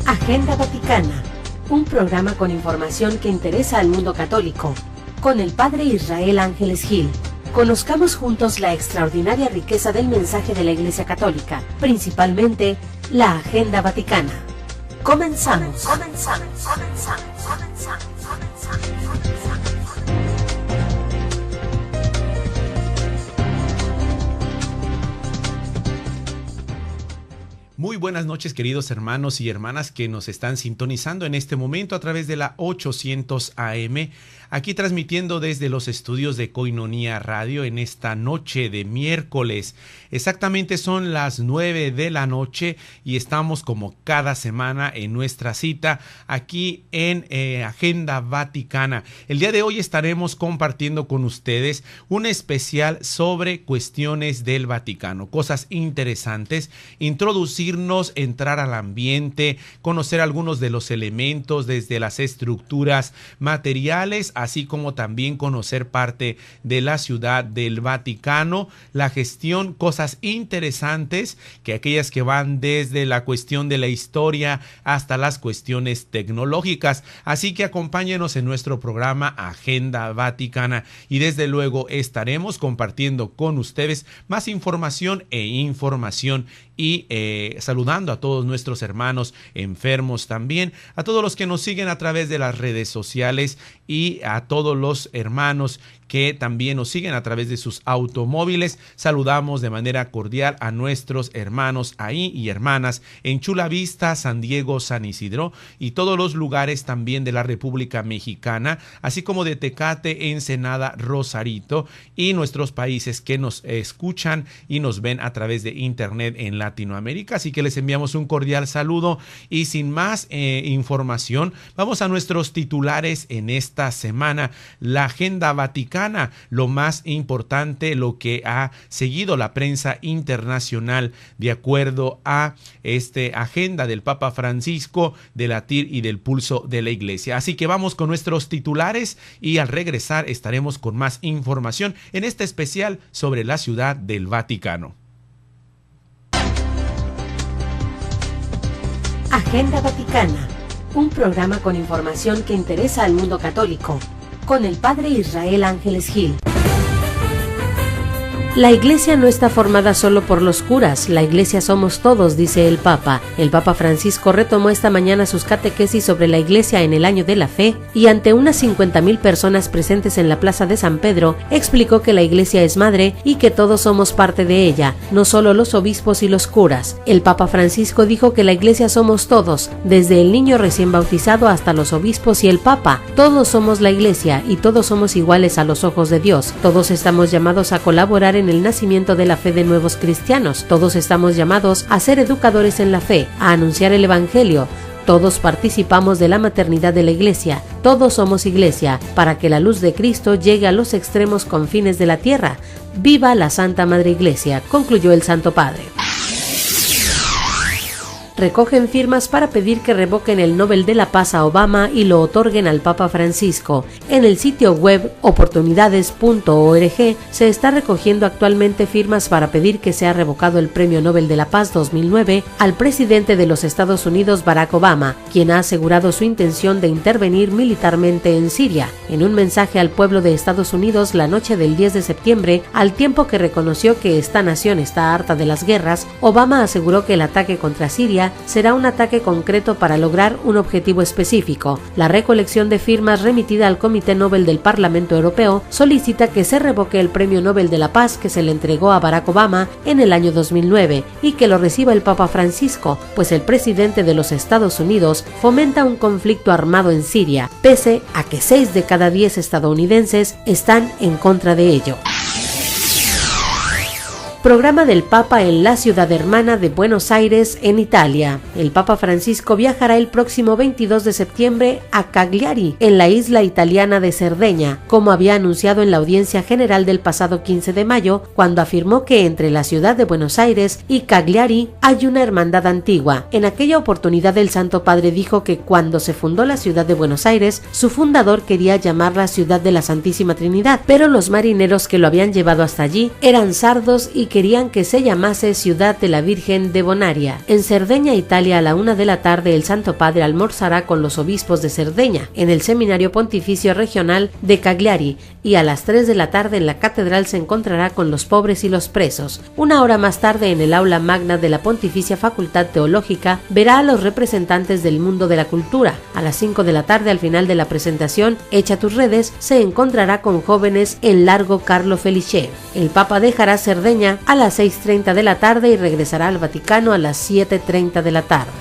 Agenda Vaticana, un programa con información que interesa al mundo católico, con el Padre Israel Ángeles Gil. Conozcamos juntos la extraordinaria riqueza del mensaje de la Iglesia Católica, principalmente la Agenda Vaticana. Comenzamos. Muy buenas noches, queridos hermanos y hermanas que nos están sintonizando en este momento a través de la 800 AM, aquí transmitiendo desde los estudios de Koinonia Radio en esta noche de miércoles. Exactamente son las 9 de la noche y estamos como cada semana en nuestra cita aquí en Agenda Vaticana. El día de hoy estaremos compartiendo con ustedes un especial sobre cuestiones del Vaticano, cosas interesantes, introducirnos, entrar al ambiente, conocer algunos de los elementos desde las estructuras materiales, así como también conocer parte de la ciudad del Vaticano, la gestión, cosas interesantes, que aquellas que van desde la cuestión de la historia hasta las cuestiones tecnológicas. Así que acompáñenos en nuestro programa Agenda Vaticana y desde luego estaremos compartiendo con ustedes más información y saludando a todos nuestros hermanos enfermos también, a todos los que nos siguen a través de las redes sociales y a todos los hermanos que también nos siguen a través de sus automóviles. Saludamos de manera cordial a nuestros hermanos ahí y hermanas en Chula Vista, San Diego, San Isidro y todos los lugares también de la República Mexicana, así como de Tecate, Ensenada, Rosarito y nuestros países que nos escuchan y nos ven a través de internet en Latinoamérica. Así que les enviamos un cordial saludo y sin más información, vamos a nuestros titulares en esta semana. La Agenda Vaticana, lo más importante, lo que ha seguido la prensa internacional de acuerdo a esta agenda del Papa Francisco, del latir y del pulso de la Iglesia. Así que vamos con nuestros titulares y al regresar estaremos con más información en este especial sobre la ciudad del Vaticano. Agenda Vaticana, un programa con información que interesa al mundo católico, con el Padre Israel Ángeles Gil. La Iglesia no está formada solo por los curas, la Iglesia somos todos, dice el Papa. El Papa Francisco retomó esta mañana sus catequesis sobre la Iglesia en el Año de la Fe y ante unas 50,000 personas presentes en la Plaza de San Pedro, explicó que la Iglesia es madre y que todos somos parte de ella, no solo los obispos y los curas. El Papa Francisco dijo que la Iglesia somos todos, desde el niño recién bautizado hasta los obispos y el Papa. Todos somos la Iglesia y todos somos iguales a los ojos de Dios. Todos estamos llamados a colaborar en el nacimiento de la fe de nuevos cristianos. Todos estamos llamados a ser educadores en la fe, a anunciar el Evangelio. Todos participamos de la maternidad de la Iglesia. Todos somos Iglesia, para que la luz de Cristo llegue a los extremos confines de la tierra. ¡Viva la Santa Madre Iglesia!, concluyó el Santo Padre. Recogen firmas para pedir que revoquen el Nobel de la Paz a Obama y lo otorguen al Papa Francisco. En el sitio web oportunidades.org se está recogiendo actualmente firmas para pedir que sea revocado el Premio Nobel de la Paz 2009 al presidente de los Estados Unidos, Barack Obama, quien ha asegurado su intención de intervenir militarmente en Siria. En un mensaje al pueblo de Estados Unidos la noche del 10 de septiembre, al tiempo que reconoció que esta nación está harta de las guerras, Obama aseguró que el ataque contra Siria será un ataque concreto para lograr un objetivo específico. La recolección de firmas remitida al Comité Nobel del Parlamento Europeo solicita que se revoque el Premio Nobel de la Paz que se le entregó a Barack Obama en el año 2009 y que lo reciba el Papa Francisco, pues el presidente de los Estados Unidos fomenta un conflicto armado en Siria, pese a que 6 de cada 10 estadounidenses están en contra de ello. Programa del Papa en la ciudad hermana de Buenos Aires, en Italia. El Papa Francisco viajará el próximo 22 de septiembre a Cagliari, en la isla italiana de Cerdeña, como había anunciado en la audiencia general del pasado 15 de mayo, cuando afirmó que entre la ciudad de Buenos Aires y Cagliari hay una hermandad antigua. En aquella oportunidad el Santo Padre dijo que cuando se fundó la ciudad de Buenos Aires, su fundador quería llamarla Ciudad de la Santísima Trinidad, pero los marineros que lo habían llevado hasta allí eran sardos y que querían que se llamase Ciudad de la Virgen de Bonaria. En Cerdeña, Italia, a la 1 de la tarde, el Santo Padre almorzará con los obispos de Cerdeña, en el Seminario Pontificio Regional de Cagliari, y a las 3 de la tarde en la catedral se encontrará con los pobres y los presos. Una hora más tarde, en el aula magna de la Pontificia Facultad Teológica, verá a los representantes del mundo de la cultura. A las 5 de la tarde, al final de la presentación Echa tus redes, se encontrará con jóvenes en Largo Carlo Felice. El Papa dejará Cerdeña a las 6:30 de la tarde y regresará al Vaticano a las 7:30 de la tarde.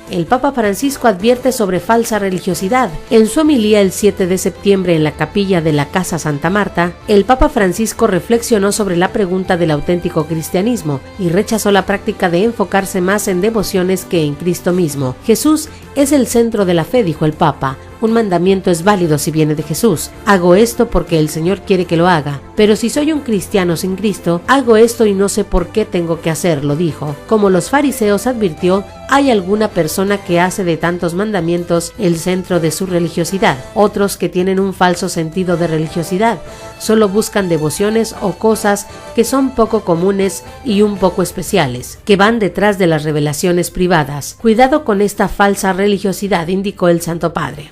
El Papa Francisco advierte sobre falsa religiosidad. En su homilía el 7 de septiembre en la capilla de la Casa Santa Marta, el Papa Francisco reflexionó sobre la pregunta del auténtico cristianismo y rechazó la práctica de enfocarse más en devociones que en Cristo mismo. Jesús es el centro de la fe, dijo el Papa. Un mandamiento es válido si viene de Jesús. Hago esto porque el Señor quiere que lo haga. Pero si soy un cristiano sin Cristo, hago esto y no sé por qué tengo que hacerlo, dijo. Como los fariseos, advirtió, hay alguna persona que hace de tantos mandamientos el centro de su religiosidad. Otros que tienen un falso sentido de religiosidad. Solo buscan devociones o cosas que son poco comunes y un poco especiales, que van detrás de las revelaciones privadas. Cuidado con esta falsa religiosidad, indicó el Santo Padre.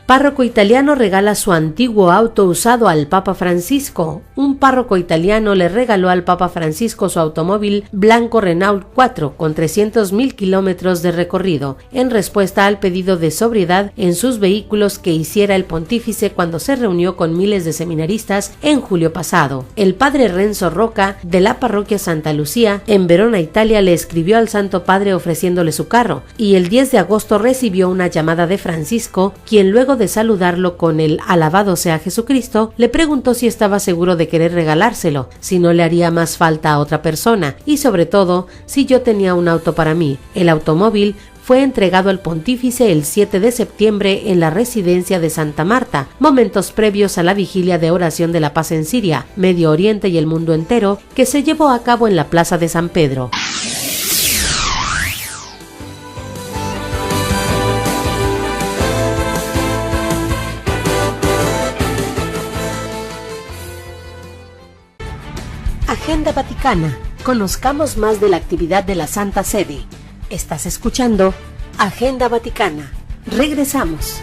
Párroco italiano regala su antiguo auto usado al Papa Francisco. Un párroco italiano le regaló al Papa Francisco su automóvil blanco Renault 4 con 300.000 kilómetros de recorrido, en respuesta al pedido de sobriedad en sus vehículos que hiciera el pontífice cuando se reunió con miles de seminaristas en julio pasado. El padre Renzo Roca, de la parroquia Santa Lucía, en Verona, Italia, le escribió al Santo Padre ofreciéndole su carro, y el 10 de agosto recibió una llamada de Francisco, quien luego de saludarlo con el "Alabado sea Jesucristo", le preguntó si estaba seguro de querer regalárselo, si no le haría más falta a otra persona, y sobre todo, si yo tenía un auto para mí. El automóvil fue entregado al pontífice el 7 de septiembre en la residencia de Santa Marta, momentos previos a la vigilia de oración de la paz en Siria, Medio Oriente y el mundo entero, que se llevó a cabo en la Plaza de San Pedro. Agenda Vaticana. Conozcamos más de la actividad de la Santa Sede. Estás escuchando Agenda Vaticana. Regresamos.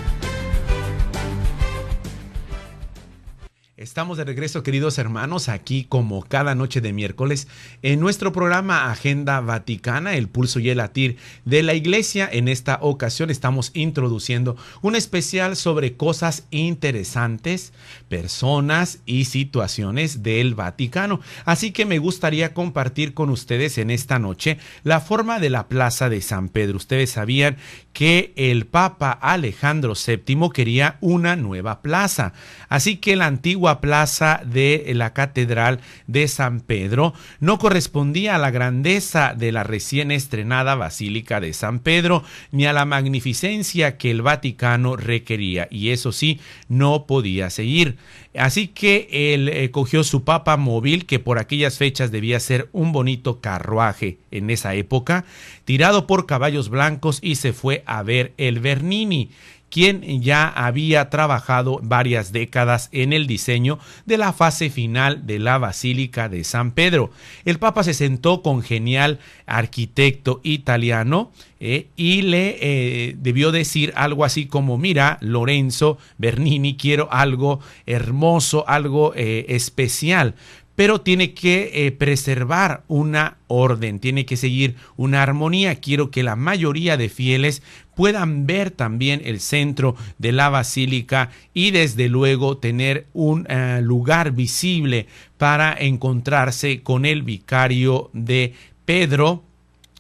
Estamos de regreso, queridos hermanos, aquí como cada noche de miércoles en nuestro programa Agenda Vaticana, el pulso y el latir de la Iglesia. En esta ocasión estamos introduciendo un especial sobre cosas interesantes, personas y situaciones del Vaticano. Así que me gustaría compartir con ustedes en esta noche la forma de la Plaza de San Pedro. Ustedes sabían que el Papa Alejandro VII quería una nueva plaza, así que la antigua plaza de la Catedral de San Pedro no correspondía a la grandeza de la recién estrenada Basílica de San Pedro ni a la magnificencia que el Vaticano requería, y eso sí, no podía seguir. Así que él cogió su papa móvil, que por aquellas fechas debía ser un bonito carruaje en esa época, tirado por caballos blancos, y se fue a ver el Bernini, quien ya había trabajado varias décadas en el diseño de la fase final de la Basílica de San Pedro. El Papa se sentó con genial arquitecto italiano y le debió decir algo así como: mira, Lorenzo Bernini, quiero algo hermoso, algo especial, pero tiene que preservar una orden, tiene que seguir una armonía. Quiero que la mayoría de fieles puedan ver también el centro de la basílica y desde luego tener un lugar visible para encontrarse con el vicario de Pedro,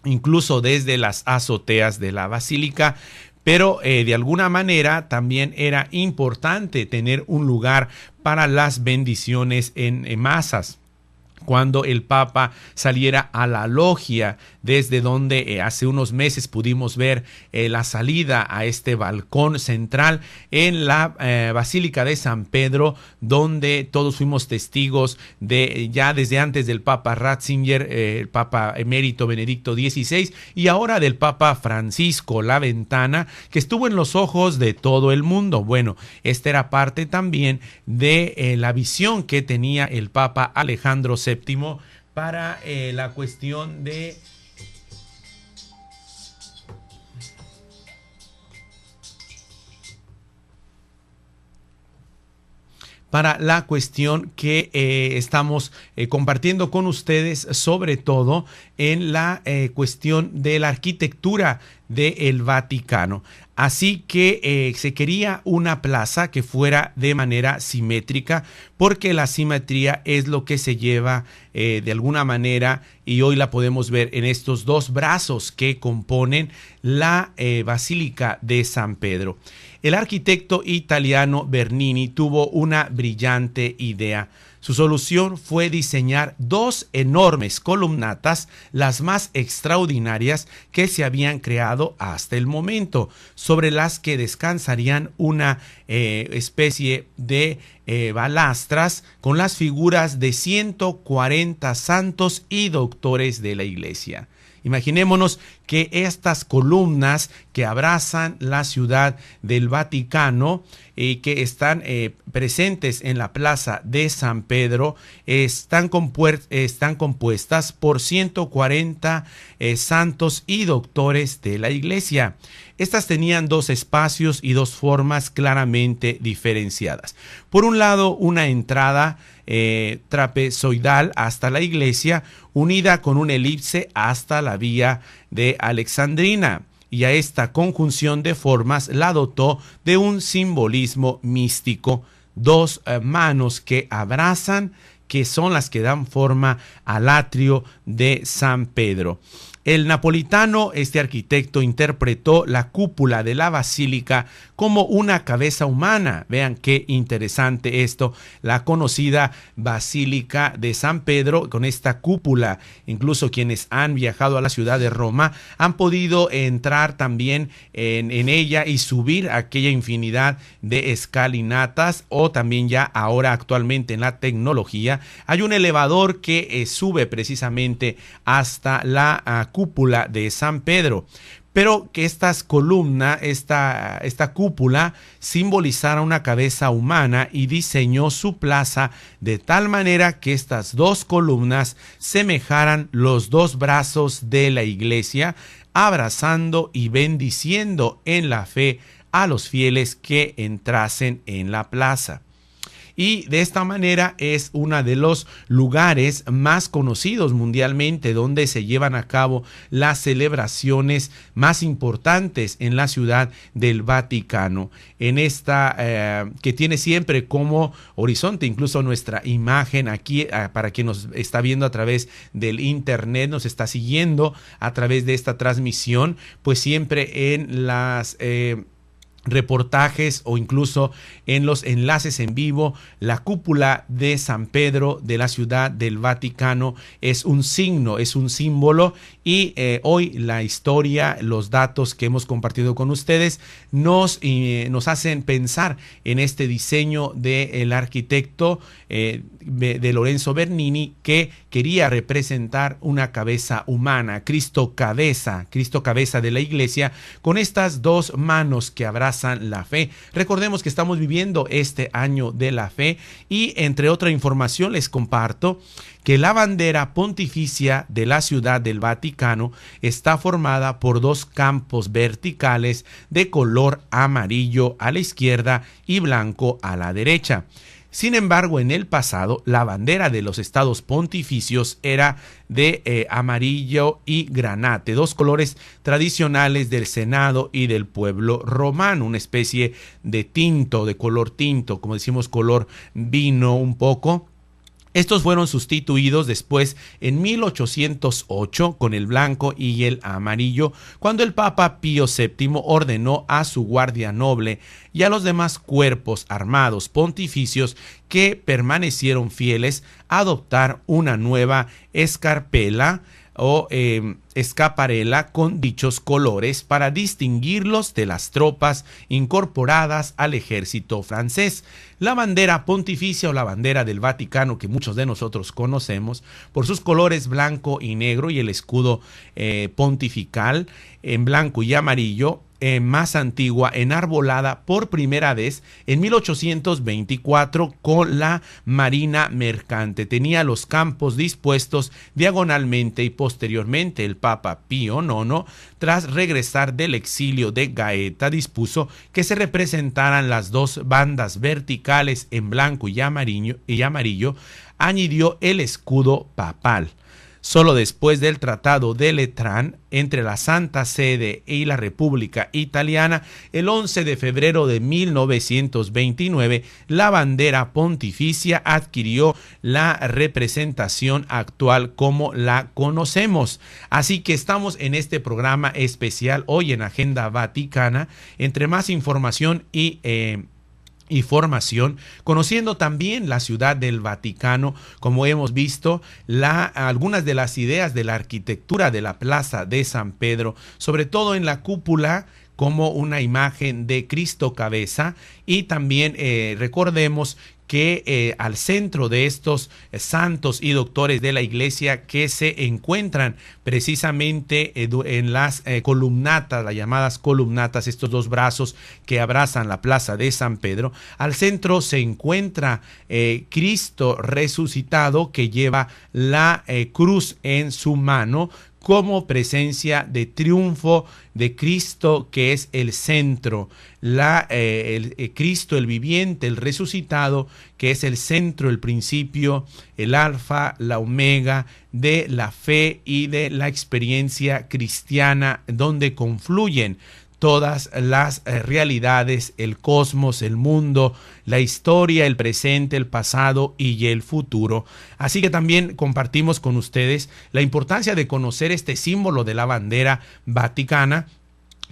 incluso desde las azoteas de la basílica. Pero de alguna manera también era importante tener un lugar para las bendiciones en masas. cuando el Papa saliera a la logia, desde donde hace unos meses pudimos ver la salida a este balcón central en la Basílica de San Pedro, donde todos fuimos testigos de, ya desde antes del Papa Ratzinger, el Papa emérito Benedicto XVI, y ahora del Papa Francisco, la ventana que estuvo en los ojos de todo el mundo. Bueno, esta era parte también de la visión que tenía el Papa Alejandro VII para la cuestión de que estamos compartiendo con ustedes, sobre todo en la cuestión de la arquitectura del Vaticano. Así que se quería una plaza que fuera de manera simétrica, porque la simetría es lo que se lleva de alguna manera, y hoy la podemos ver en estos dos brazos que componen la Basílica de San Pedro. El arquitecto italiano Bernini tuvo una brillante idea. Su solución fue diseñar dos enormes columnatas, las más extraordinarias que se habían creado hasta el momento, sobre las que descansarían una especie de balastras con las figuras de 140 santos y doctores de la Iglesia. Imaginémonos que estas columnas que abrazan la ciudad del Vaticano y que están presentes en la plaza de San Pedro están compuestas por 140 santos y doctores de la Iglesia. Estas tenían dos espacios y dos formas claramente diferenciadas. Por un lado, una entrada trapezoidal hasta la iglesia, unida con una elipse hasta la vía de Alexandrina, y a esta conjunción de formas la dotó de un simbolismo místico: dos manos que abrazan, que son las que dan forma al atrio de San Pedro. El napolitano, este arquitecto, interpretó la cúpula de la basílica como una cabeza humana. Vean qué interesante esto, la conocida Basílica de San Pedro con esta cúpula. Incluso quienes han viajado a la ciudad de Roma han podido entrar también en ella y subir aquella infinidad de escalinatas, o también ya ahora actualmente en la tecnología hay un elevador que sube precisamente hasta la cúpula de San Pedro. Pero que estas columnas, esta cúpula simbolizara una cabeza humana, y diseñó su plaza de tal manera que estas dos columnas semejaran los dos brazos de la iglesia, abrazando y bendiciendo en la fe a los fieles que entrasen en la plaza. Y de esta manera es uno de los lugares más conocidos mundialmente donde se llevan a cabo las celebraciones más importantes en la ciudad del Vaticano. En esta que tiene siempre como horizonte incluso nuestra imagen aquí, para quien nos está viendo a través del internet, nos está siguiendo a través de esta transmisión, pues siempre en las reportajes o incluso en los enlaces en vivo, la cúpula de San Pedro de la ciudad del Vaticano es un signo, es un símbolo, y hoy la historia, los datos que hemos compartido con ustedes nos hacen pensar en este diseño del arquitecto de Lorenzo Bernini, que quería representar una cabeza humana, Cristo cabeza de la iglesia, con estas dos manos que abrazan la fe. Recordemos que estamos viviendo este año de la fe, y entre otra información les comparto que la bandera pontificia de la ciudad del Vaticano está formada por dos campos verticales de color amarillo a la izquierda y blanco a la derecha. Sin embargo, en el pasado, la bandera de los estados pontificios era de amarillo y granate, dos colores tradicionales del Senado y del pueblo romano, una especie de tinto, de color tinto, como decimos, color vino un poco. Estos fueron sustituidos después en 1808 con el blanco y el amarillo, cuando el Papa Pío VII ordenó a su guardia noble y a los demás cuerpos armados pontificios que permanecieron fieles a adoptar una nueva escarpela o escaparela con dichos colores para distinguirlos de las tropas incorporadas al ejército francés. La bandera pontificia o la bandera del Vaticano, que muchos de nosotros conocemos por sus colores blanco y negro, y el escudo pontifical en blanco y amarillo, más antigua, enarbolada por primera vez en 1824 con la Marina Mercante. Tenía los campos dispuestos diagonalmente, y posteriormente el Papa Pío IX, tras regresar del exilio de Gaeta, dispuso que se representaran las dos bandas verticales en blanco y amarillo, añadió el escudo papal. Solo después del Tratado de Letrán entre la Santa Sede y la República Italiana, el 11 de febrero de 1929, la bandera pontificia adquirió la representación actual como la conocemos. Así que estamos en este programa especial hoy en Agenda Vaticana. Entre más información y formación, conociendo también la Ciudad del Vaticano, como hemos visto, algunas de las ideas de la arquitectura de la Plaza de San Pedro, sobre todo en la cúpula, como una imagen de Cristo cabeza, y también recordemos que al centro de estos santos y doctores de la Iglesia, que se encuentran precisamente en las columnatas, las llamadas columnatas, estos dos brazos que abrazan la Plaza de San Pedro, al centro se encuentra Cristo resucitado, que lleva la cruz en su mano, como presencia de triunfo de Cristo, que es el centro, Cristo el viviente, el resucitado, que es el centro, el principio, el alfa, la omega de la fe y de la experiencia cristiana, donde confluyen todas las realidades, el cosmos, el mundo, la historia, el presente, el pasado y el futuro. Así que también compartimos con ustedes la importancia de conocer este símbolo de la bandera vaticana,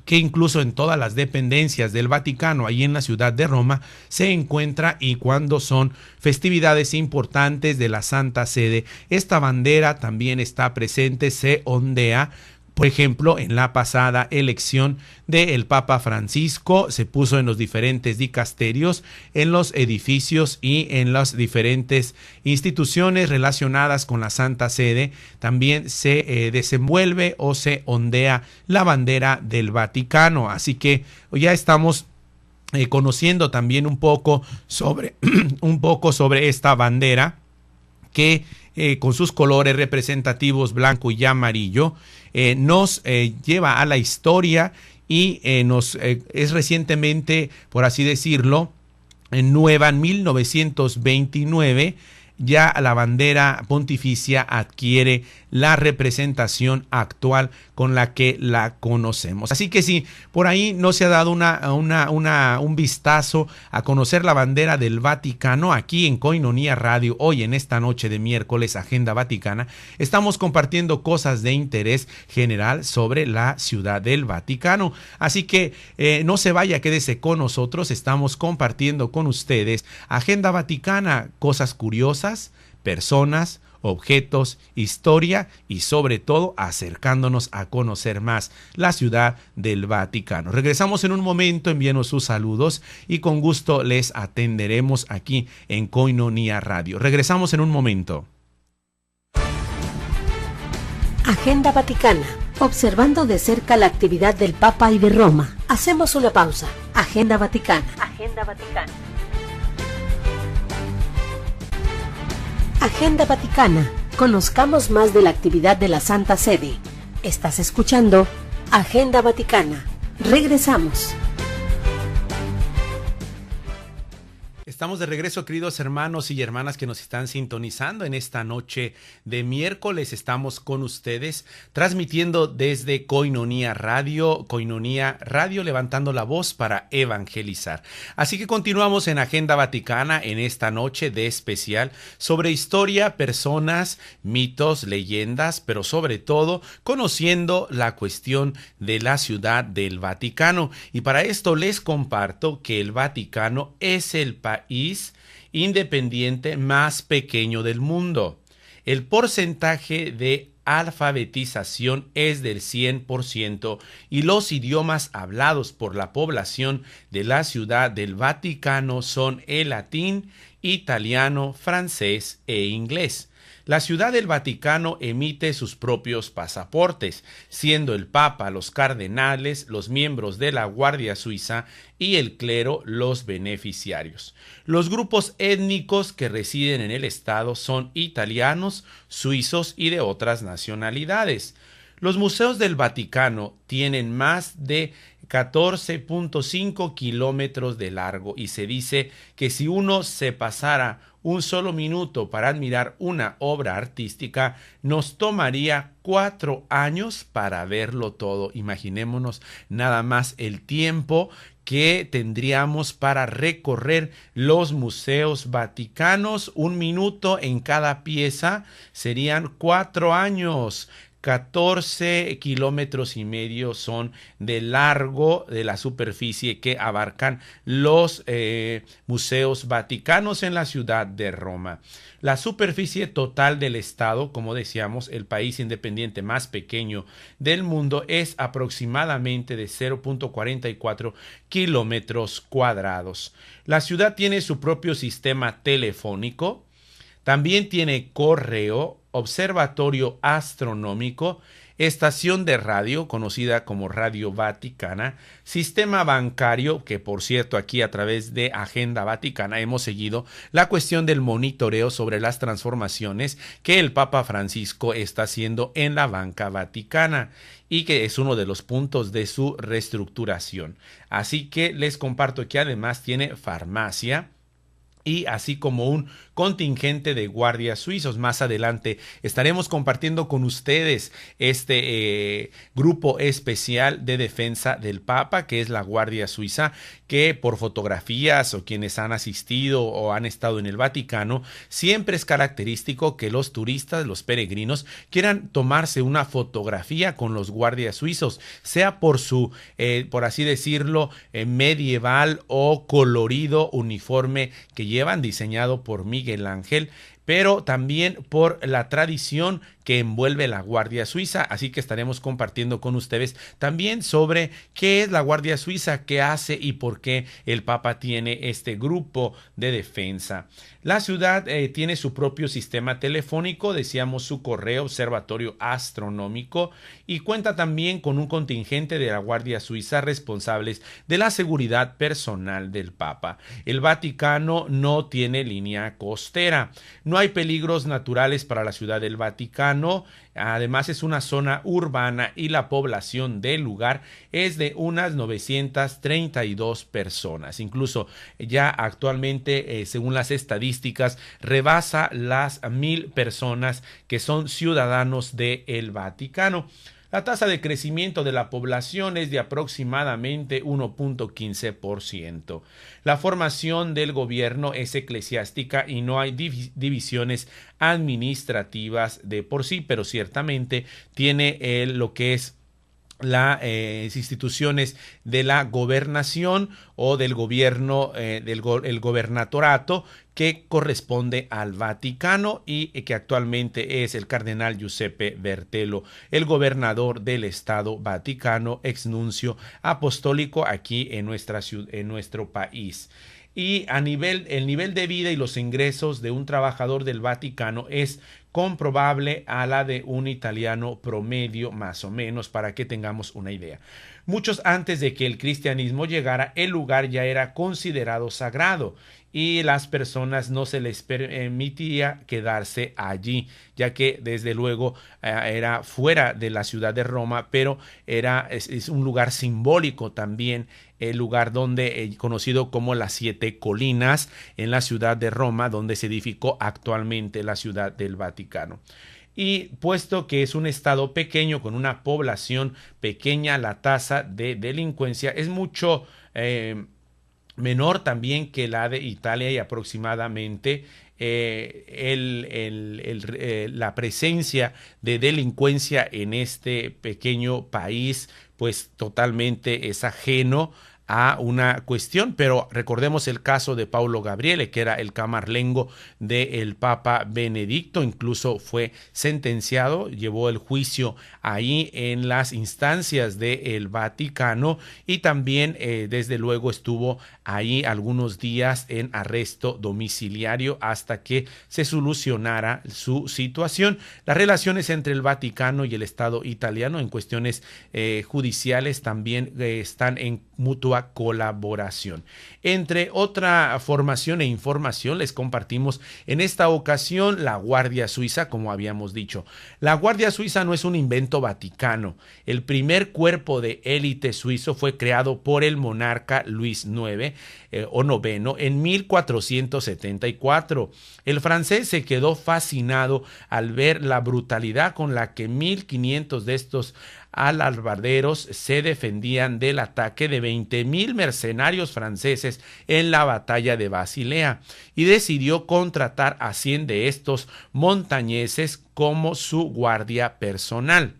que incluso en todas las dependencias del Vaticano, ahí en la ciudad de Roma, se encuentra, y cuando son festividades importantes de la Santa Sede, esta bandera también está presente, se ondea. Por ejemplo, en la pasada elección del Papa Francisco se puso en los diferentes dicasterios, en los edificios y en las diferentes instituciones relacionadas con la Santa Sede. También se desenvuelve o se ondea la bandera del Vaticano. Así que ya estamos conociendo también un poco sobre esta bandera, que con sus colores representativos blanco y amarillo nos lleva a la historia, y es recientemente, por así decirlo, nueva. En 1929 ya la bandera pontificia adquiere la representación actual con la que la conocemos. Así que si por ahí no se ha dado un vistazo a conocer la bandera del Vaticano, aquí en Koinonia Radio, hoy en esta noche de miércoles, Agenda Vaticana, estamos compartiendo cosas de interés general sobre la Ciudad del Vaticano. Así que no se vaya, quédese con nosotros. Estamos compartiendo con ustedes Agenda Vaticana, cosas curiosas, personas, objetos, historia y sobre todo acercándonos a conocer más la Ciudad del Vaticano. Regresamos en un momento, envíenos sus saludos y con gusto les atenderemos aquí en Koinonia Radio. Regresamos en un momento. Agenda Vaticana, observando de cerca la actividad del Papa y de Roma. Hacemos una pausa. Agenda Vaticana. Agenda Vaticana. Agenda Vaticana. Conozcamos más de la actividad de la Santa Sede. Estás escuchando Agenda Vaticana. Regresamos. Estamos de regreso, queridos hermanos y hermanas que nos están sintonizando en esta noche de miércoles. Estamos con ustedes transmitiendo desde Koinonia Radio, levantando la voz para evangelizar. Así que continuamos en Agenda Vaticana en esta noche de especial sobre historia, personas, mitos, leyendas, pero sobre todo conociendo la cuestión de la Ciudad del Vaticano. Y para esto les comparto que el Vaticano es el país independiente más pequeño del mundo. El porcentaje de alfabetización es del 100% y los idiomas hablados por la población de la Ciudad del Vaticano son el latín, italiano, francés e inglés. La Ciudad del Vaticano emite sus propios pasaportes, siendo el Papa, los cardenales, los miembros de la Guardia Suiza y el clero los beneficiarios. Los grupos étnicos que residen en el estado son italianos, suizos y de otras nacionalidades. Los museos del Vaticano tienen más de 14.5 kilómetros de largo y se dice que si uno se pasara un solo minuto para admirar una obra artística, nos tomaría 4 años para verlo todo. Imaginémonos nada más el tiempo que tendríamos para recorrer los museos vaticanos. 1 minuto en cada pieza serían 4 años. 14 kilómetros y medio son de largo de la superficie que abarcan los museos vaticanos en la ciudad de Roma. La superficie total del estado, como decíamos, el país independiente más pequeño del mundo, es aproximadamente de 0.44 kilómetros cuadrados. La ciudad tiene su propio sistema telefónico, también tiene correo, observatorio astronómico, estación de radio conocida como Radio Vaticana, sistema bancario, que por cierto aquí a través de Agenda Vaticana hemos seguido la cuestión del monitoreo sobre las transformaciones que el Papa Francisco está haciendo en la banca vaticana y que es uno de los puntos de su reestructuración. Así que les comparto que además tiene farmacia, y así como un contingente de guardias suizos. Más adelante estaremos compartiendo con ustedes este grupo especial de defensa del Papa, que es la Guardia Suiza, que por fotografías o quienes han asistido o han estado en el Vaticano, siempre es característico que los turistas, los peregrinos, quieran tomarse una fotografía con los guardias suizos, sea por su, por así decirlo, medieval o colorido uniforme que llevan, diseñado por Miguel Ángel, pero también por la tradición que envuelve la Guardia Suiza. Así que estaremos compartiendo con ustedes también sobre qué es la Guardia Suiza, qué hace y por qué el Papa tiene este grupo de defensa. La ciudad tiene su propio sistema telefónico, decíamos su correo, observatorio astronómico, y cuenta también con un contingente de la Guardia Suiza responsables de la seguridad personal del Papa. El Vaticano no tiene línea costera. No hay peligros naturales para la Ciudad del Vaticano. Además es una zona urbana y la población del lugar es de unas 932 personas. Incluso ya actualmente, según las estadísticas, rebasa las 1,000 personas que son ciudadanos del Vaticano. La tasa de crecimiento de la población es de aproximadamente 1.15%. La formación del gobierno es eclesiástica y no hay divisiones administrativas de por sí, pero ciertamente tiene lo que es las instituciones de la gobernación o del gobierno, el gobernatorato, que corresponde al Vaticano y que actualmente es el cardenal Giuseppe Bertelo, el gobernador del Estado Vaticano, exnuncio apostólico aquí en nuestro país. Y el nivel de vida y los ingresos de un trabajador del Vaticano es comprobable a la de un italiano promedio, más o menos, para que tengamos una idea. Muchos antes de que el cristianismo llegara, el lugar ya era considerado sagrado y las personas no se les permitía quedarse allí, ya que desde luego era fuera de la ciudad de Roma, pero es un lugar simbólico también el lugar donde conocido como las Siete Colinas, en la ciudad de Roma, donde se edificó actualmente la ciudad del Vaticano. Y puesto que es un estado pequeño con una población pequeña, la tasa de delincuencia es mucho menor también que la de Italia, y aproximadamente la presencia de delincuencia en este pequeño país pues totalmente es ajeno a una cuestión, pero recordemos el caso de Paulo Gabriele, que era el camarlengo del Papa Benedicto, incluso fue sentenciado, llevó el juicio ahí en las instancias del Vaticano, y también desde luego estuvo ahí algunos días en arresto domiciliario hasta que se solucionara su situación. Las relaciones entre el Vaticano y el Estado italiano en cuestiones judiciales también están en mutua colaboración. Entre otra formación e información, les compartimos en esta ocasión la Guardia Suiza, como habíamos dicho. La Guardia Suiza no es un invento vaticano. El primer cuerpo de élite suizo fue creado por el monarca Luis IX o noveno en 1474. El francés se quedó fascinado al ver la brutalidad con la que 1500 de estos alabarderos se defendían del ataque de 20,000 mercenarios franceses en la batalla de Basilea, y decidió contratar a 100 de estos montañeses como su guardia personal.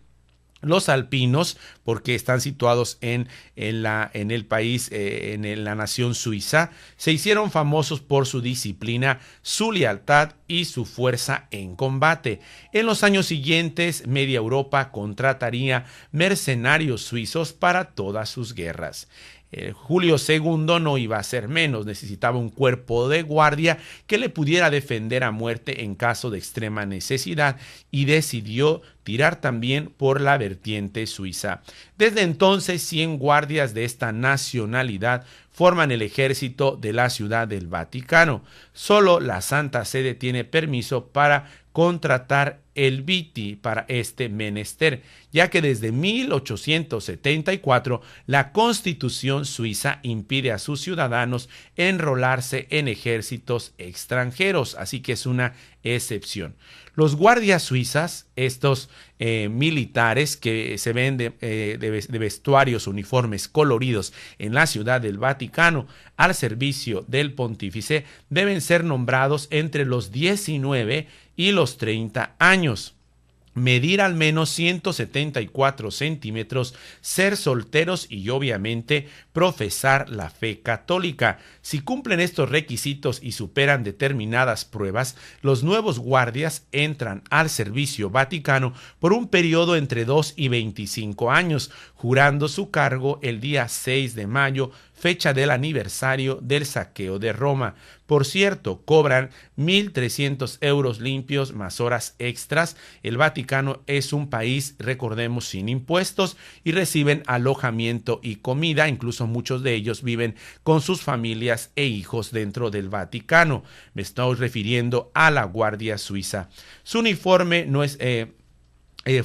Los alpinos, porque están situados en el país, en la nación suiza, se hicieron famosos por su disciplina, su lealtad y su fuerza en combate. En los años siguientes, media Europa contrataría mercenarios suizos para todas sus guerras. Julio II no iba a ser menos, necesitaba un cuerpo de guardia que le pudiera defender a muerte en caso de extrema necesidad, y decidió tirar también por la vertiente suiza. Desde entonces, 100 guardias de esta nacionalidad forman el ejército de la Ciudad del Vaticano. Solo la Santa Sede tiene permiso para contratar el viti para este menester, ya que desde 1874 la Constitución suiza impide a sus ciudadanos enrolarse en ejércitos extranjeros, así que es una excepción. Los guardias suizas, estos militares que se ven de vestuarios, uniformes coloridos en la Ciudad del Vaticano al servicio del pontífice, deben ser nombrados entre los 19 y los 30 años. Medir al menos 174 centímetros, ser solteros y obviamente profesar la fe católica. Si cumplen estos requisitos y superan determinadas pruebas, los nuevos guardias entran al servicio vaticano por un periodo entre 2 y 25 años, jurando su cargo el día 6 de mayo, fecha del aniversario del saqueo de Roma. Por cierto, cobran 1.300 euros limpios más horas extras. El Vaticano es un país, recordemos, sin impuestos, y reciben alojamiento y comida. Incluso muchos de ellos viven con sus familias e hijos dentro del Vaticano. Me estoy refiriendo a la Guardia Suiza. Su uniforme no es...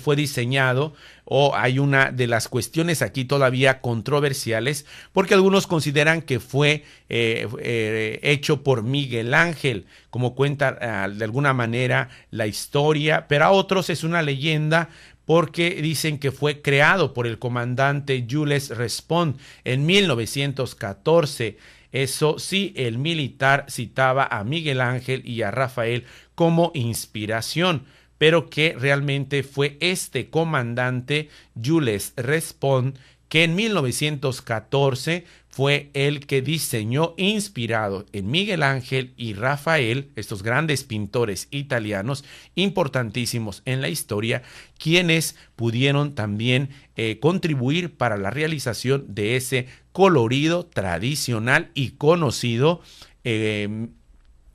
fue diseñado, o hay una de las cuestiones aquí todavía controversiales, porque algunos consideran que fue hecho por Miguel Ángel, como cuenta de alguna manera la historia, pero a otros es una leyenda, porque dicen que fue creado por el comandante Jules Respond en 1914. Eso sí, el militar citaba a Miguel Ángel y a Rafael como inspiración, pero que realmente fue este comandante Jules Respond que en 1914 fue el que diseñó, inspirado en Miguel Ángel y Rafael, estos grandes pintores italianos importantísimos en la historia, quienes pudieron también contribuir para la realización de ese colorido, tradicional y conocido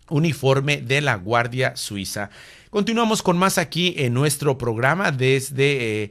uniforme de la Guardia Suiza. Continuamos con más aquí en nuestro programa desde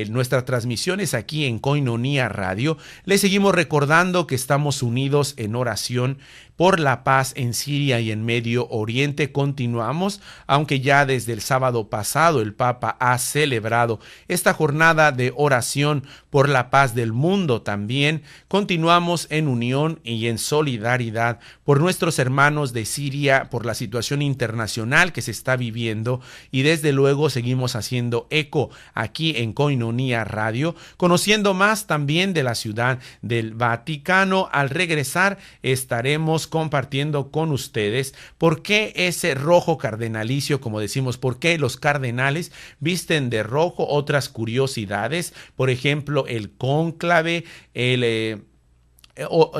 nuestras transmisiones aquí en Koinonia Radio. Les seguimos recordando que estamos unidos en oración por la paz en Siria y en Medio Oriente. Continuamos, aunque ya desde el sábado pasado el Papa ha celebrado esta jornada de oración por la paz del mundo. También continuamos en unión y en solidaridad por nuestros hermanos de Siria, por la situación internacional que se está viviendo, y desde luego seguimos haciendo eco aquí en Koinonia Radio, conociendo más también de la ciudad del Vaticano. Al regresar estaremos compartiendo con ustedes por qué ese rojo cardenalicio, como decimos, por qué los cardenales visten de rojo, otras curiosidades, por ejemplo, el cónclave,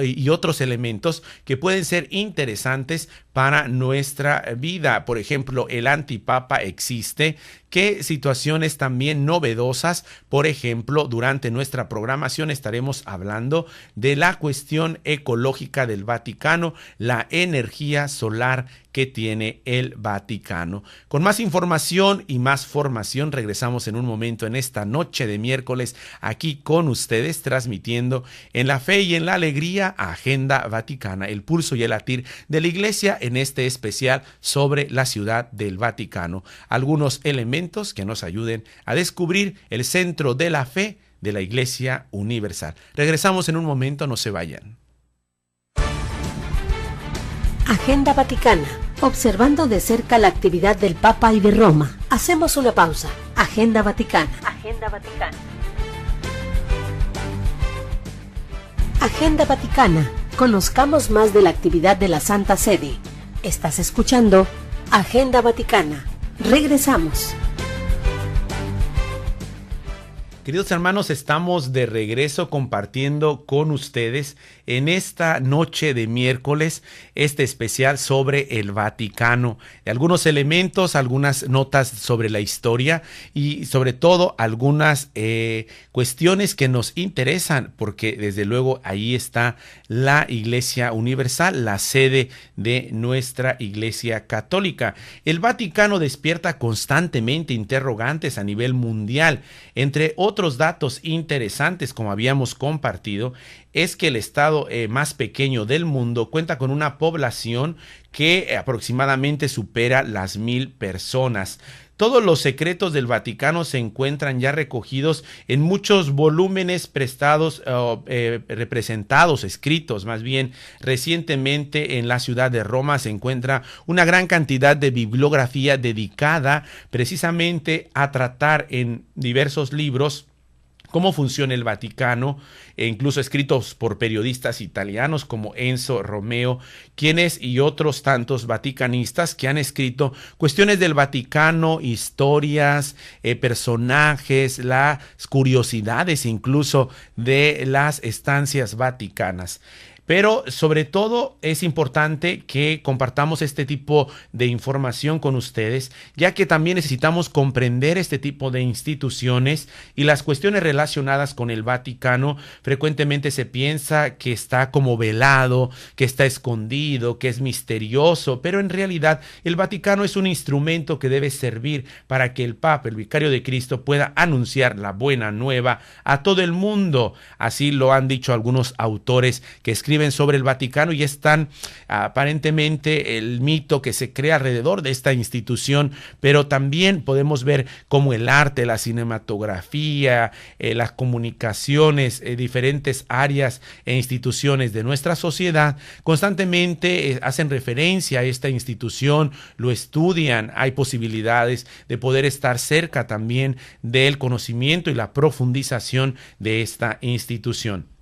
y otros elementos que pueden ser interesantes para nuestra vida. Por ejemplo, el antipapa existe. ¿Qué situaciones también novedosas? Por ejemplo, durante nuestra programación estaremos hablando de la cuestión ecológica del Vaticano, la energía solar que tiene el Vaticano. Con más información y más formación regresamos en un momento en esta noche de miércoles aquí con ustedes, transmitiendo en la fe y en la alegría Agenda Vaticana, el pulso y el latir de la Iglesia en este especial sobre la ciudad del Vaticano. Algunos elementos que nos ayuden a descubrir el centro de la fe de la Iglesia Universal. Regresamos en un momento, no se vayan. Agenda Vaticana. Observando de cerca la actividad del Papa y de Roma. Hacemos una pausa. Agenda Vaticana. Agenda Vaticana. Agenda Vaticana. Conozcamos más de la actividad de la Santa Sede. Estás escuchando Agenda Vaticana. Regresamos. Queridos hermanos, estamos de regreso compartiendo con ustedes en esta noche de miércoles este especial sobre el Vaticano. Algunos elementos, algunas notas sobre la historia y sobre todo algunas cuestiones que nos interesan, porque desde luego ahí está la Iglesia Universal, la sede de nuestra Iglesia Católica. El Vaticano despierta constantemente interrogantes a nivel mundial. Entre otros datos interesantes, como habíamos compartido, es que el estado más pequeño del mundo cuenta con una población que aproximadamente supera las 1,000 personas. Todos los secretos del Vaticano se encuentran ya recogidos en muchos volúmenes representados, escritos más bien. Recientemente en la ciudad de Roma se encuentra una gran cantidad de bibliografía dedicada precisamente a tratar en diversos libros cómo funciona el Vaticano, e incluso escritos por periodistas italianos como Enzo Romeo, quienes y otros tantos vaticanistas que han escrito cuestiones del Vaticano, historias, personajes, las curiosidades incluso de las estancias vaticanas. Pero sobre todo es importante que compartamos este tipo de información con ustedes, ya que también necesitamos comprender este tipo de instituciones y las cuestiones relacionadas con el Vaticano. Frecuentemente se piensa que está como velado, que está escondido, que es misterioso, pero en realidad el Vaticano es un instrumento que debe servir para que el Papa, el Vicario de Cristo, pueda anunciar la buena nueva a todo el mundo. Así lo han dicho algunos autores que escriben sobre el Vaticano, y es tan aparentemente el mito que se crea alrededor de esta institución, pero también podemos ver cómo el arte, la cinematografía, las comunicaciones, diferentes áreas e instituciones de nuestra sociedad constantemente hacen referencia a esta institución, lo estudian. Hay posibilidades de poder estar cerca también del conocimiento y la profundización de esta institución.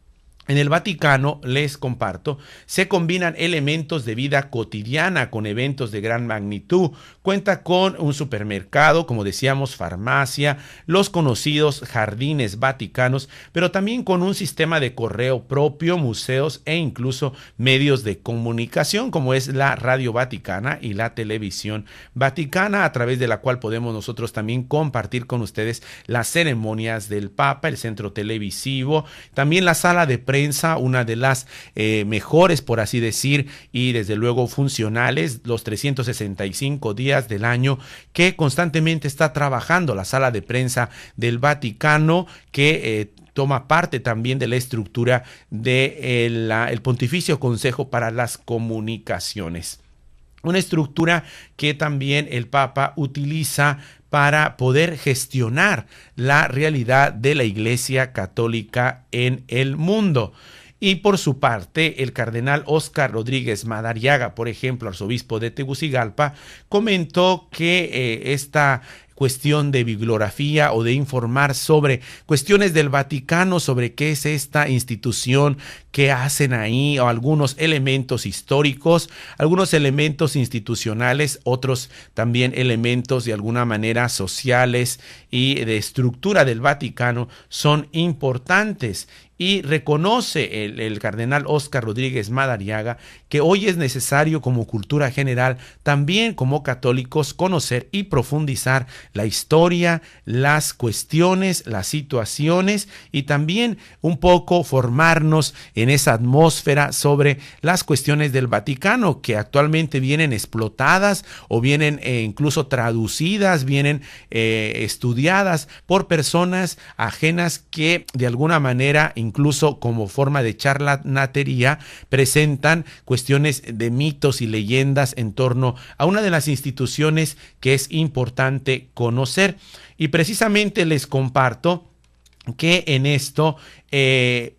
En el Vaticano, les comparto, se combinan elementos de vida cotidiana con eventos de gran magnitud. Cuenta con un supermercado, como decíamos, farmacia, los conocidos jardines vaticanos, pero también con un sistema de correo propio, museos e incluso medios de comunicación, como es la Radio Vaticana y la Televisión Vaticana, a través de la cual podemos nosotros también compartir con ustedes las ceremonias del Papa, el centro televisivo, también la sala de prensa, una de las mejores, por así decir, y desde luego funcionales, los 365 días del año, que constantemente está trabajando la sala de prensa del Vaticano, que toma parte también de la estructura del Pontificio Consejo para las Comunicaciones. Una estructura que también el Papa utiliza para poder gestionar la realidad de la Iglesia Católica en el mundo. Y por su parte, el cardenal Óscar Rodríguez Madariaga, por ejemplo, arzobispo de Tegucigalpa, comentó que esta cuestión de bibliografía o de informar sobre cuestiones del Vaticano, sobre qué es esta institución, qué hacen ahí, o algunos elementos históricos, algunos elementos institucionales, otros también elementos de alguna manera sociales y de estructura del Vaticano son importantes. Y reconoce el cardenal Óscar Rodríguez Madariaga que hoy es necesario, como cultura general, también como católicos, conocer y profundizar la historia, las cuestiones, las situaciones, y también un poco formarnos en esa atmósfera sobre las cuestiones del Vaticano, que actualmente vienen explotadas o vienen incluso traducidas, vienen estudiadas por personas ajenas que de alguna manera, incluso como forma de charlatanería, presentan cuestiones de mitos y leyendas en torno a una de las instituciones que es importante conocer. Y precisamente les comparto que en esto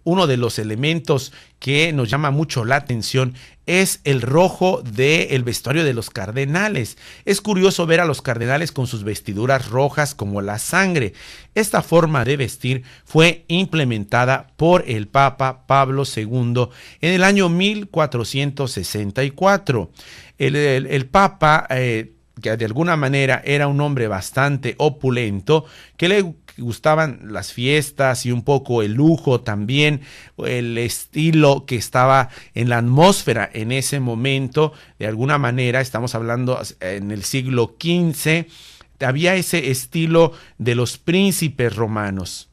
uno de los elementos que nos llama mucho la atención es el rojo del vestuario de los cardenales. Es curioso ver a los cardenales con sus vestiduras rojas como la sangre. Esta forma de vestir fue implementada por el Papa Pablo II en el año 1464. El Papa, que de alguna manera era un hombre bastante opulento, que le gustaban las fiestas y un poco el lujo también, el estilo que estaba en la atmósfera en ese momento. De alguna manera, estamos hablando en el siglo XV, había ese estilo de los príncipes romanos.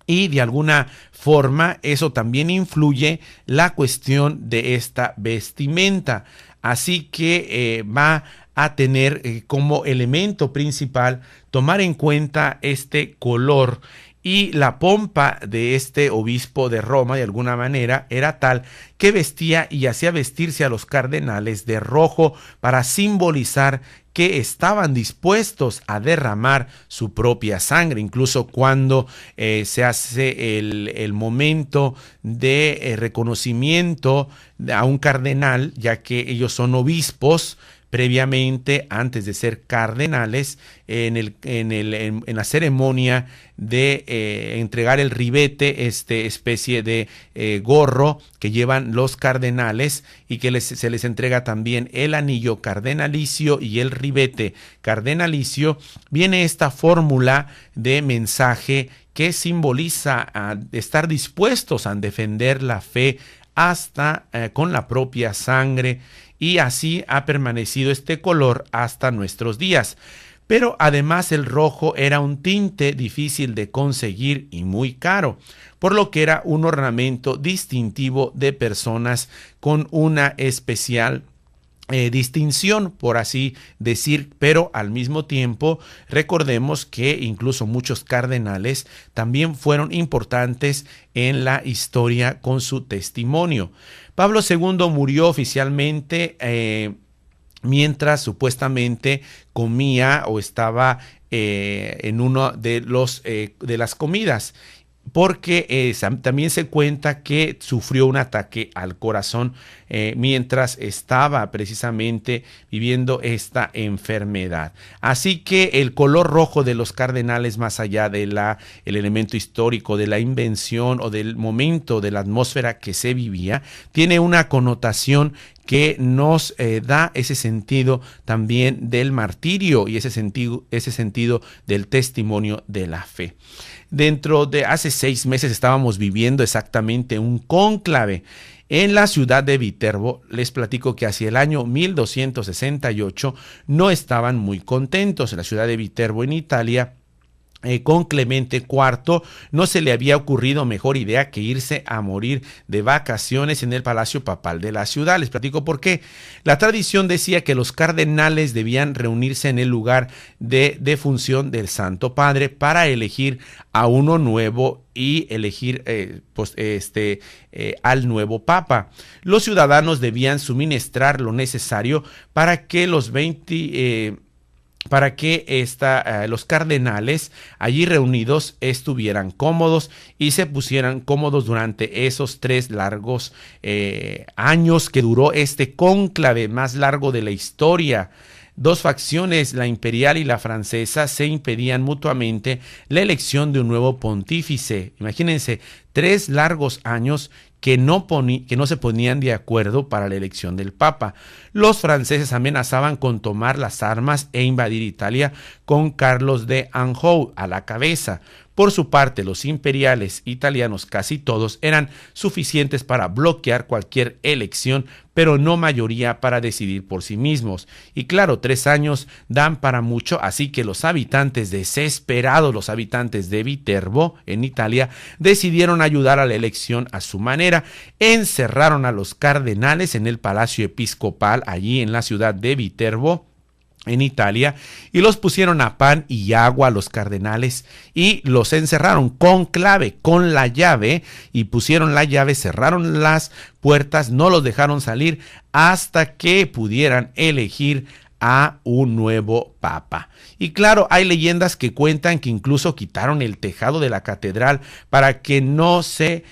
Y de alguna forma eso también influye la cuestión de esta vestimenta. Así que va a tener como elemento principal tomar en cuenta este color, y la pompa de este obispo de Roma de alguna manera era tal que vestía y hacía vestirse a los cardenales de rojo para simbolizar que estaban dispuestos a derramar su propia sangre. Incluso cuando se hace el momento de reconocimiento a un cardenal, ya que ellos son obispos, previamente, antes de ser cardenales, en la ceremonia de entregar el ribete, especie de gorro que llevan los cardenales, y que se les entrega también el anillo cardenalicio y el ribete cardenalicio, viene esta fórmula de mensaje que simboliza estar dispuestos a defender la fe hasta con la propia sangre. Y así ha permanecido este color hasta nuestros días. Pero además el rojo era un tinte difícil de conseguir y muy caro, por lo que era un ornamento distintivo de personas con una especial distinción, por así decir. Pero al mismo tiempo recordemos que incluso muchos cardenales también fueron importantes en la historia con su testimonio. Pablo II murió oficialmente mientras supuestamente comía o estaba en uno de las comidas, porque también se cuenta que sufrió un ataque al corazón mientras estaba precisamente viviendo esta enfermedad. Así que el color rojo de los cardenales, más allá de el elemento histórico, de la invención o del momento de la atmósfera que se vivía, tiene una connotación que nos da ese sentido también del martirio y ese sentido del testimonio de la fe. Dentro de hace 6 meses estábamos viviendo exactamente un cónclave en la ciudad de Viterbo. Les platico que hacia el año 1268 no estaban muy contentos. En la ciudad de Viterbo, en Italia, con Clemente IV no se le había ocurrido mejor idea que irse a morir de vacaciones en el Palacio Papal de la ciudad. Les platico por qué. La tradición decía que los cardenales debían reunirse en el lugar de defunción del Santo Padre para elegir a uno nuevo y elegir al nuevo Papa. Los ciudadanos debían suministrar lo necesario para que los los cardenales allí reunidos estuvieran cómodos y se pusieran cómodos durante esos 3 largos años que duró este cónclave más largo de la historia. 2 facciones, la imperial y la francesa, se impedían mutuamente la elección de un nuevo pontífice. Imagínense, 3 largos años que no se ponían de acuerdo para la elección del Papa. Los franceses amenazaban con tomar las armas e invadir Italia con Carlos de Anjou a la cabeza. Por su parte, los imperiales italianos, casi todos, eran suficientes para bloquear cualquier elección, pero no mayoría para decidir por sí mismos. Y claro, 3 años dan para mucho, así que los habitantes desesperados, los habitantes de Viterbo, en Italia, decidieron ayudar a la elección a su manera. Encerraron a los cardenales en el Palacio Episcopal, allí en la ciudad de Viterbo, en Italia, y los pusieron a pan y agua a los cardenales y los encerraron con clave, con la llave, y pusieron la llave, cerraron las puertas, no los dejaron salir hasta que pudieran elegir a un nuevo papa. Y claro, hay leyendas que cuentan que incluso quitaron el tejado de la catedral para que no se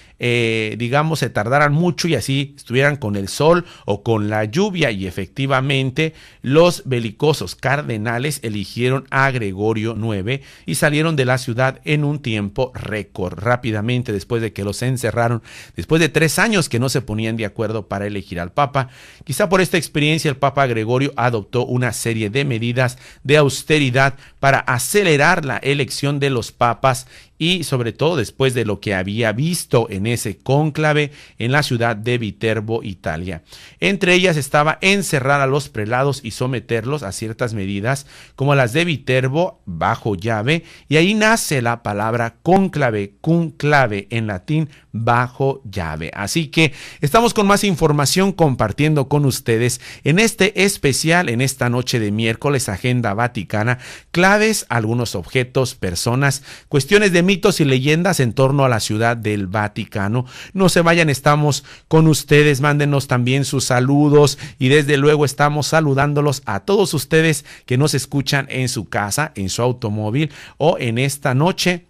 tardaran mucho y así estuvieran con el sol o con la lluvia, y efectivamente los belicosos cardenales eligieron a Gregorio IX y salieron de la ciudad en un tiempo récord, rápidamente, después de que los encerraron, después de 3 años que no se ponían de acuerdo para elegir al papa. Quizá por esta experiencia el papa Gregorio adoptó una serie de medidas de austeridad para acelerar la elección de los papas, y sobre todo después de lo que había visto en ese cónclave en la ciudad de Viterbo, Italia. Entre ellas estaba encerrar a los prelados y someterlos a ciertas medidas como las de Viterbo bajo llave, y ahí nace la palabra cónclave, conclave en latín, bajo llave. Así que estamos con más información compartiendo con ustedes en este especial, en esta noche de miércoles, Agenda Vaticana, claves, algunos objetos, personas, cuestiones de mitos y leyendas en torno a la ciudad del Vaticano. No se vayan, estamos con ustedes, mándenos también sus saludos, y desde luego estamos saludándolos a todos ustedes que nos escuchan en su casa, en su automóvil o en esta noche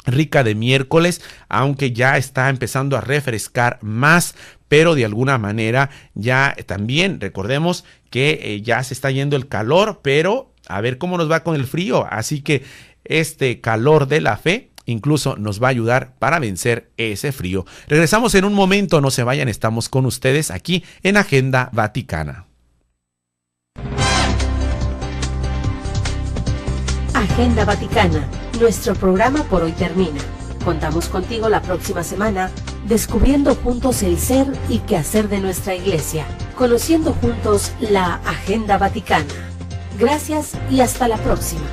rica de miércoles, aunque ya está empezando a refrescar más, pero de alguna manera ya también recordemos que ya se está yendo el calor, pero a ver cómo nos va con el frío. Así que este calor de la fe incluso nos va a ayudar para vencer ese frío. Regresamos en un momento, no se vayan, estamos con ustedes aquí en Agenda Vaticana. Agenda Vaticana, nuestro programa por hoy termina. Contamos contigo la próxima semana, descubriendo juntos el ser y quehacer de nuestra Iglesia, conociendo juntos la Agenda Vaticana. Gracias y hasta la próxima.